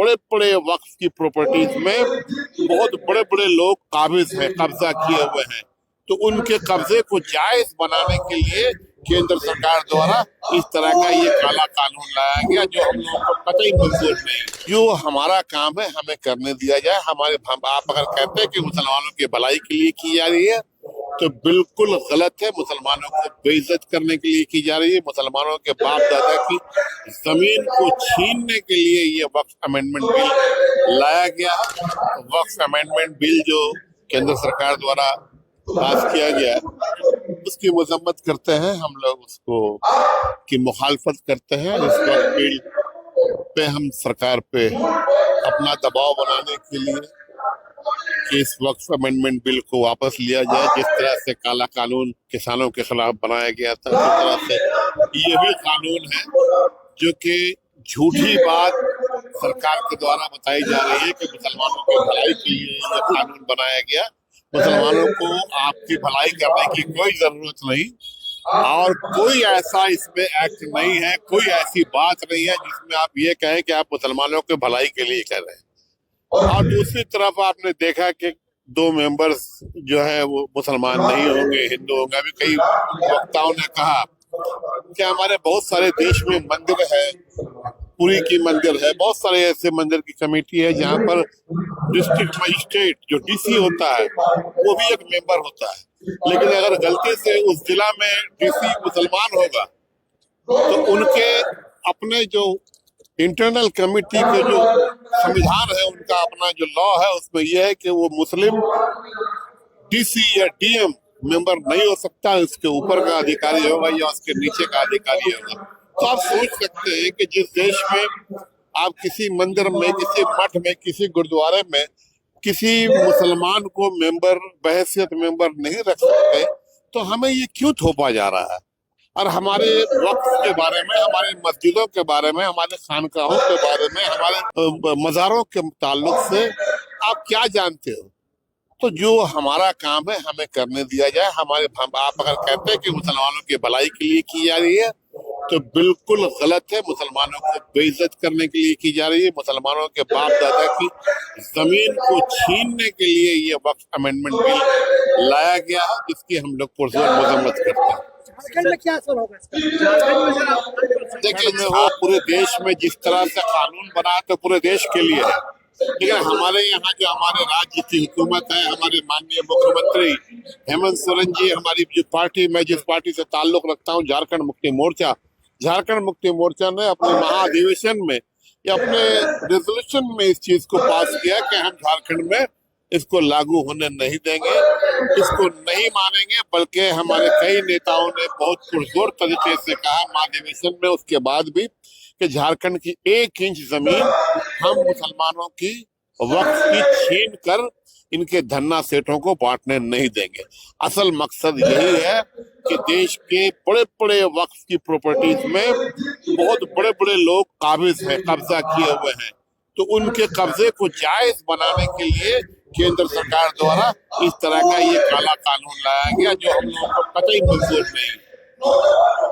बड़े बड़े वक्फ की प्रॉपर्टीज में बहुत बड़े बड़े लोग काबिज हैं, कब्जा किए हुए हैं। तो उनके कब्जे को जायज बनाने के लिए केंद्र सरकार द्वारा इस तरह का ये काला कानून लाया गया, जो हम लोगों को कतई मंजूर नहीं। जो हमारा काम है हमें करने दिया जाए। आप अगर कहते हैं कि मुसलमानों की भलाई के लिए की जा रही है तो बिल्कुल गलत है। मुसलमानों को बेइज्जत करने के लिए की जा रही है। मुसलमानों के बाप दादा की जमीन को छीनने के लिए ये वक्फ अमेंडमेंट बिल लाया गया। वक्फ अमेंडमेंट बिल जो केंद्र सरकार द्वारा पास किया गया उसकी मजम्मत करते हैं हम लोग, उसको की मुखालफत करते हैं। इस बिल पे हम सरकार पे अपना दबाव बनाने के लिए कि इस वक्फ अमेंडमेंट बिल को वापस लिया जाए। जिस तरह से काला कानून किसानों के खिलाफ बनाया गया था, उस तरह से ये भी कानून है जो कि झूठी बात सरकार के द्वारा बताई जा रही है कि मुसलमानों की भलाई के लिए ये कानून बनाया गया। मुसलमानों को आपकी भलाई करने की कोई जरूरत नहीं और कोई ऐसा इसमें एक्ट नहीं है, कोई ऐसी बात नहीं है जिसमें आप ये कहें कि आप मुसलमानों के भलाई के लिए कर रहे हैं। और दूसरी तरफ आपने देखा कि 2 मेंबर्स जो है वो मुसलमान नहीं होंगे, हिंदू होंगे। अभी कई वक्ताओं ने कहा कि हमारे बहुत सारे देश में मंदिर है, पुरी की मंदिर है, बहुत सारे ऐसे मंदिर की कमेटी है जहाँ पर डिस्ट्रिक्ट मजिस्ट्रेट जो डीसी होता है वो भी एक मेंबर होता है। लेकिन अगर गलती से उस जिला में डीसी मुसलमान होगा तो उनके अपने जो इंटरनल कमेटी के जो संविधान है, उनका अपना जो लॉ है, उसमें यह है कि वो मुस्लिम डीसी या डीएम मेंबर नहीं हो सकता। उसके ऊपर का अधिकारी होगा या उसके नीचे का अधिकारी होगा। तो आप सोच सकते हैं कि जिस देश में आप किसी मंदिर में, किसी मठ में, किसी गुरुद्वारे में किसी मुसलमान को मेंबर बहैसियत मेंबर नहीं रख सकते, तो हमें ये क्यों थोपा जा रहा है? और हमारे वक्फ के बारे में, हमारे मस्जिदों के बारे में, हमारे खानकाहों के बारे में, हमारे मज़ारों के ताल्लुक से आप क्या जानते हो? तो जो हमारा काम है हमें करने दिया जाए। आप अगर कहते हैं कि मुसलमानों की भलाई के लिए की जा रही है तो बिल्कुल गलत है। मुसलमानों को बेइज्जत करने के लिए की जा रही है। मुसलमानों के बाप दादा की जमीन को छीनने के लिए ये वक्फ अमेंडमेंट बिल लाया गया है, जिसकी हम लोग पुरजोर मजम्मत करते हैं। झारखंड में क्या असर होगा इसका? देखिए, वो पूरे देश में जिस तरह से कानून बना है तो पूरे देश के लिए है। लेकिन हमारे यहाँ जो हमारे राज्य की हुकूमत है, हमारे माननीय मुख्यमंत्री हेमंत सोरेन जी, हमारी जो पार्टी, मैं जिस पार्टी से ताल्लुक रखता हूँ, झारखंड मुक्ति मोर्चा, झारखंड मुक्ति मोर्चा ने अपने महाधिवेशन में या अपने रेजोल्यूशन में इस चीज को पास किया कि हम झारखंड में इसको लागू होने नहीं देंगे, इसको नहीं मानेंगे। बल्कि हमारे कई नेताओं ने बहुत पुरजोर तरीके से कहा महाधिवेशन में, उसके बाद भी, कि झारखंड की 1 इंच जमीन हम मुसलमानों की वक्फ की छीन कर इनके धन्ना सेठों को बांटने नहीं देंगे। असल मकसद यही है कि देश के बड़े बड़े वक्फ की प्रॉपर्टीज में बहुत बड़े बड़े लोग काबिज हैं, कब्जा किए हुए हैं। तो उनके कब्जे को जायज बनाने के लिए केंद्र सरकार द्वारा इस तरह का ये काला कानून लाया गया, जो हम लोगों को कतई मंजूर नहीं।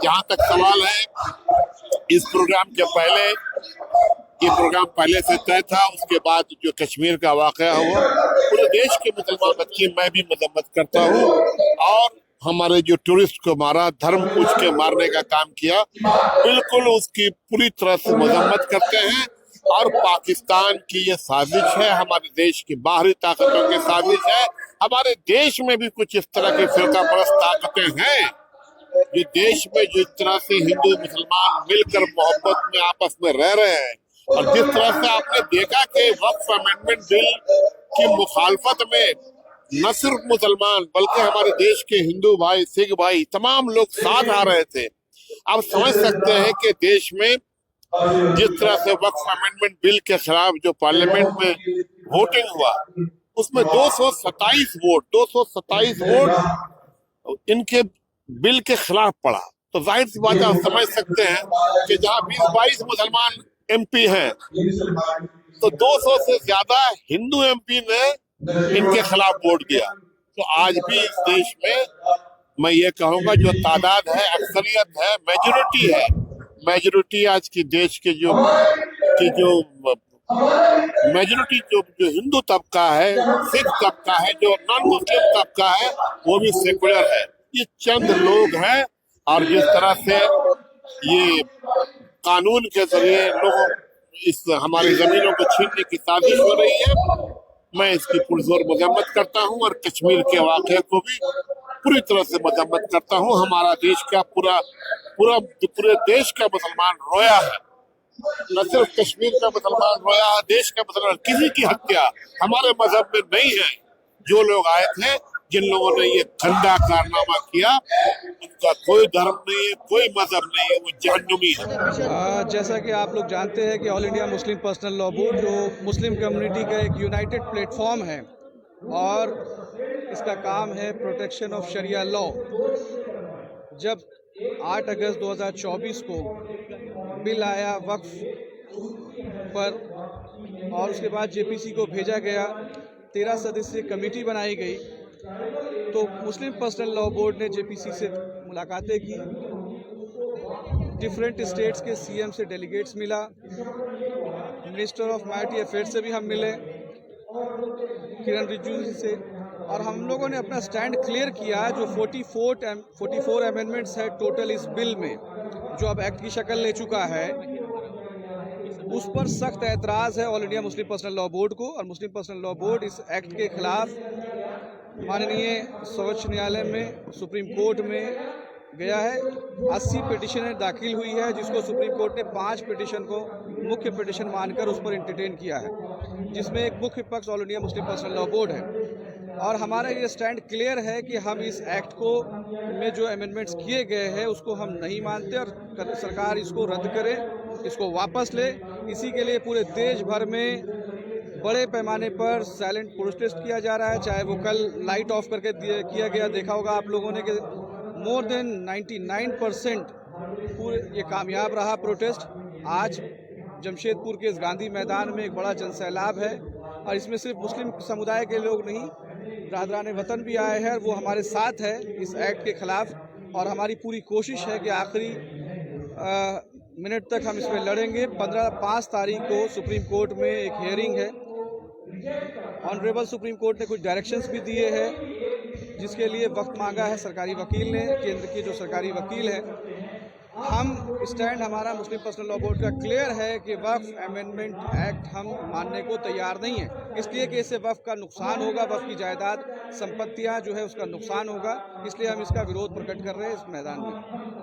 जहाँ तक सवाल है इस प्रोग्राम के पहले, ये प्रोग्राम पहले से तय था। उसके बाद जो कश्मीर का वाकया हुआ, पूरे देश के मुसलमान की मैं भी मजम्मत करता हूँ। और हमारे जो टूरिस्ट को मारा, धर्म पूछ के मारने का काम किया, बिल्कुल उसकी पूरी तरह से मजम्मत करते हैं। और पाकिस्तान की ये साजिश है, हमारे देश की बाहरी ताकतों की साजिश है। हमारे देश में भी कुछ इस तरह की फिरका परस्त ताकतें हैं जो देश में जिस तरह से हिंदू मुसलमान मिलकर मोहब्बत में आपस में रह रहे हैं, और जिस तरह से आपने देखा कि वक्फ अमेंडमेंट बिल की मुखालफत में न सिर्फ मुसलमान बल्कि हमारे देश के हिंदू भाई, सिख भाई, तमाम लोग साथ आ रहे थे। आप समझ सकते हैं कि देश में जिस तरह से वक्फ अमेंडमेंट बिल के खिलाफ जो पार्लियामेंट में वोटिंग हुआ, उसमें 227 वोट इनके बिल के खिलाफ पड़ा। तो जाहिर सी बात आप समझ सकते हैं कि जहाँ 20-22 मुसलमान एमपी हैं, तो 200 से ज्यादा हिंदू एमपी ने इनके खिलाफ वोट दिया। तो आज भी इस देश में मैं ये कहूँगा जो तादाद है, अक्सरियत है, मेजोरिटी है। मेजोरिटी आज की देश के जो मेजोरिटी जो हिंदू तबका है, सिख तबका है, जो नॉन मुस्लिम तबका है, वो भी सेकुलर है। ये चंद लोग हैं, और जिस तरह से ये कानून के जरिए लोग इस हमारी जमीनों को छीनने की साजिश हो रही है, मैं इसकी पुरजोर मजम्मत करता हूं, और कश्मीर के वाकये को भी पूरी तरह से मजम्मत करता हूं। हमारा देश का पूरे देश का मुसलमान रोया है, न सिर्फ कश्मीर का मुसलमान रोया है, देश का मुसलमान। किसी की हत्या हमारे मजहब में नहीं है। जो लोग आए थे, जिन लोगों ने ये गंदा कारनामा किया, उनका कोई धर्म नहीं है, कोई मजहब नहीं है, वो जहन्नुमी है। जैसा कि आप लोग जानते हैं कि all India Muslim personal law board जो मुस्लिम कम्युनिटी का एक यूनाइटेड प्लेटफॉर्म है, और इसका काम है प्रोटेक्शन ऑफ शरिया लॉ। जब 8 अगस्त 2024 को बिल आया वक्फ पर, और उसके बाद जेपीसी को भेजा गया, 13 सदस्यीय कमेटी बनाई गई, तो मुस्लिम पर्सनल लॉ बोर्ड ने जेपीसी से मुलाकातें की, डिफरेंट स्टेट्स के सीएम से डेलीगेट्स मिला, मिनिस्टर ऑफ माइनॉरिटी अफेयर्स से भी हम मिले, किरण रिजिजू जी से, और हम लोगों ने अपना स्टैंड क्लियर किया। जो 44 अमेंडमेंट्स है टोटल इस बिल में, जो अब एक्ट की शक्ल ले चुका है, उस पर सख्त ऐतराज़ है all India Muslim personal law board को। और मुस्लिम पर्सनल लॉ बोर्ड इस एक्ट के खिलाफ माननीय सर्वोच्च न्यायालय में, सुप्रीम कोर्ट में गया है। 80 पिटिशनें दाखिल हुई है, जिसको सुप्रीम कोर्ट ने 5 पिटिशन को मुख्य पिटिशन मानकर उस पर इंटरटेन किया है, जिसमें एक मुख्य पक्ष all India Muslim personal law board है। और हमारा ये स्टैंड क्लियर है कि हम इस एक्ट को में जो अमेंडमेंट्स किए गए हैं उसको हम नहीं मानते, और सरकार इसको रद्द करे, इसको वापस ले। इसी के लिए पूरे देश भर में बड़े पैमाने पर साइलेंट प्रोटेस्ट किया जा रहा है। चाहे वो कल लाइट ऑफ करके किया गया, देखा होगा आप लोगों ने कि मोर देन 99% पूरे ये कामयाब रहा प्रोटेस्ट। आज जमशेदपुर के इस गांधी मैदान में एक बड़ा जनसैलाब है, और इसमें सिर्फ मुस्लिम समुदाय के लोग नहीं, बरादरान वतन भी आए हैं, वो हमारे साथ है इस एक्ट के खिलाफ। और हमारी पूरी कोशिश है कि आखिरी मिनट तक हम इसमें लड़ेंगे। 5 तारीख को सुप्रीम कोर्ट में एक हियरिंग है। ऑनरेबल सुप्रीम कोर्ट ने कुछ डायरेक्शंस भी दिए हैं, जिसके लिए वक्त मांगा है सरकारी वकील ने, केंद्र के जो सरकारी वकील हैं। हम स्टैंड हमारा मुस्लिम पर्सनल लॉ बोर्ड का क्लियर है कि वक्फ अमेंडमेंट एक्ट हम मानने को तैयार नहीं है, इसलिए कि इससे वक्फ का नुकसान होगा, वक्फ की जायदाद संपत्तियां जो है उसका नुकसान होगा, इसलिए हम इसका विरोध प्रकट कर रहे हैं इस मैदान में।